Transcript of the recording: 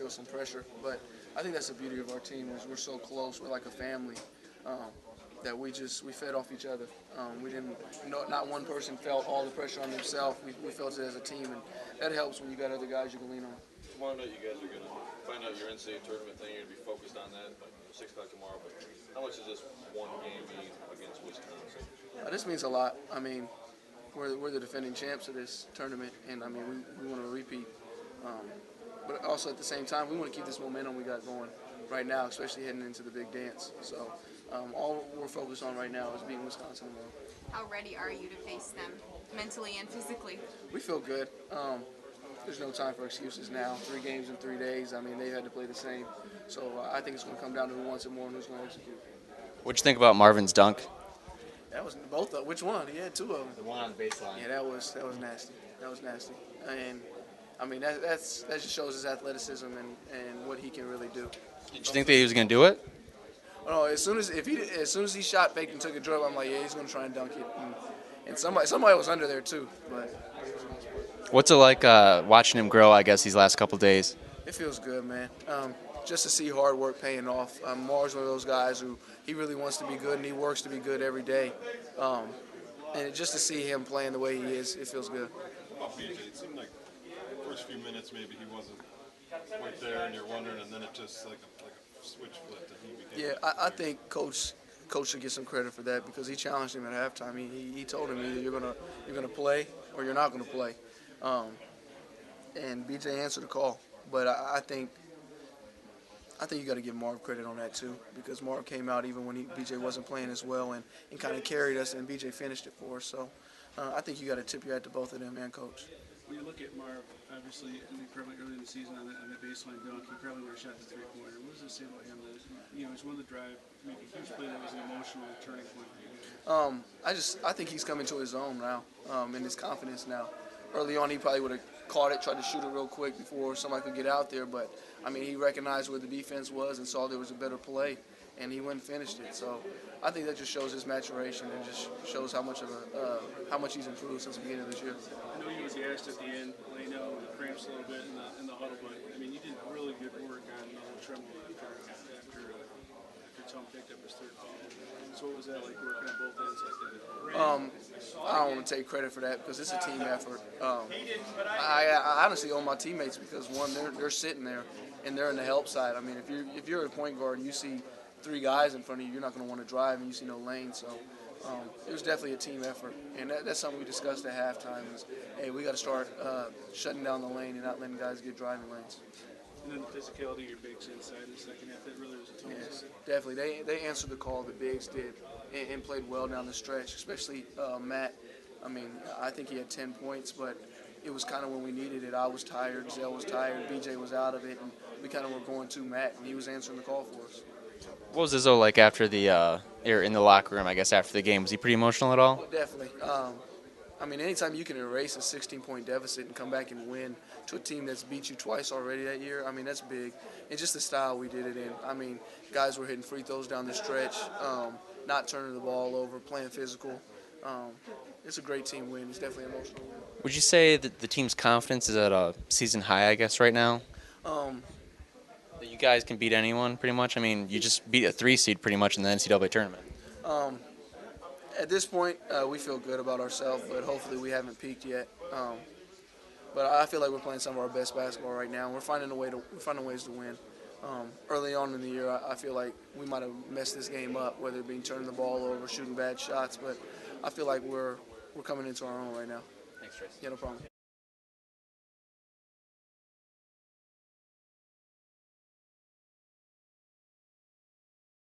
feel some pressure. But I think that's the beauty of our team is we're so close. We're like a family. That we fed off each other. We didn't, not one person felt all the pressure on themselves. We felt it as a team, and that helps when you got other guys you can lean on. Tomorrow night, you guys are going to find out your NCAA tournament thing. You're going to be focused on that, like 6 o'clock tomorrow. But how much does this one game mean against Wisconsin? This means a lot. I mean, we're the defending champs of this tournament, and I mean we want to repeat. But also at the same time, we want to keep this momentum we got going right now, especially heading into the big dance. So all we're focused on right now is beating Wisconsin tomorrow. How ready are you to face them, mentally and physically? We feel good. There's no time for excuses now. 3 games in 3 days. I mean, they had to play the same. So I think it's going to come down to who wants it more and who's going to execute. What'd you think about Marvin's dunk? That was both of which one? He had 2 of them. The one on the baseline. Yeah, that was nasty. That was nasty. And I mean that just shows his athleticism and what he can really do. Did you think that he was going to do it? Oh, no, as soon as he shot, faked, and took a dribble, I'm like, yeah, he's going to try and dunk it. And somebody was under there too. But what's it like watching him grow? I guess these last couple days. It feels good, man. Just to see hard work paying off. Mar's one of those guys who he really wants to be good and he works to be good every day. And just to see him playing the way he is, it feels good. About BJ, it seemed like the first few minutes maybe he wasn't quite there, and you're wondering, and then it just like a switch flipped and he became. Yeah, I think Coach should get some credit for that because he challenged him at halftime. He told him either you're gonna play or you're not gonna play, and BJ answered the call. But I think you got to give Marv credit on that too because Marv came out even when BJ wasn't playing as well and kind of carried us, and BJ finished it for us. So I think you got to tip your hat to both of them and Coach. When you look at Marv, obviously, probably early in the season on the baseline dunk, he probably would have shot the 3-pointer. What does it say about him that he's one of the drive, maybe a huge play that was an emotional turning point for you? I think he's coming to his own now and his confidence now. Early on, he probably would have caught it, tried to shoot it real quick before somebody could get out there. But, I mean, he recognized where the defense was and saw there was a better play, and he went and finished it. So I think that just shows his maturation and just shows how much he's improved since the beginning of this year. I know he was gassed at the end, laying out with the cramps a little bit in the huddle, but, I mean, you did really good work on Tremble after Tom picked up his 3rd foul. So what was that like working on both ends like that? I don't want to take credit for that because it's a team effort. I honestly owe my teammates because one, they're sitting there and they're in the help side. I mean, if you're a point guard and you see 3 guys in front of you, you're not going to want to drive and you see no lane. So it was definitely a team effort, and that's something we discussed at halftime. Is hey, we got to start shutting down the lane and not letting guys get driving lanes. And then the physicality of your bigs inside in the second half, that really was a total. Yes, definitely. They answered the call, the bigs did, and played well down the stretch, especially Matt. I mean, I think he had 10 points, but it was kind of when we needed it. I was tired, Zell was tired, BJ was out of it, and we kind of were going to Matt, and he was answering the call for us. What was Izzo like after or in the locker room, I guess, after the game? Was he pretty emotional at all? Oh, definitely. I mean, anytime you can erase a 16-point deficit and come back and win to a team that's beat you twice already that year, I mean, that's big. And just the style we did it in. I mean, guys were hitting free throws down the stretch, not turning the ball over, playing physical. It's a great team win. It's definitely emotional win. Would you say that the team's confidence is at a season high, I guess, right now? That you guys can beat anyone, pretty much? I mean, you just beat a 3 seed pretty much in the NCAA tournament. At this point, we feel good about ourselves, but hopefully we haven't peaked yet. But I feel like we're playing some of our best basketball right now. We're finding ways to win. Early on in the year, I feel like we might have messed this game up, whether it be turning the ball over, shooting bad shots. But I feel like we're coming into our own right now. Thanks, Trice. Yeah, no problem.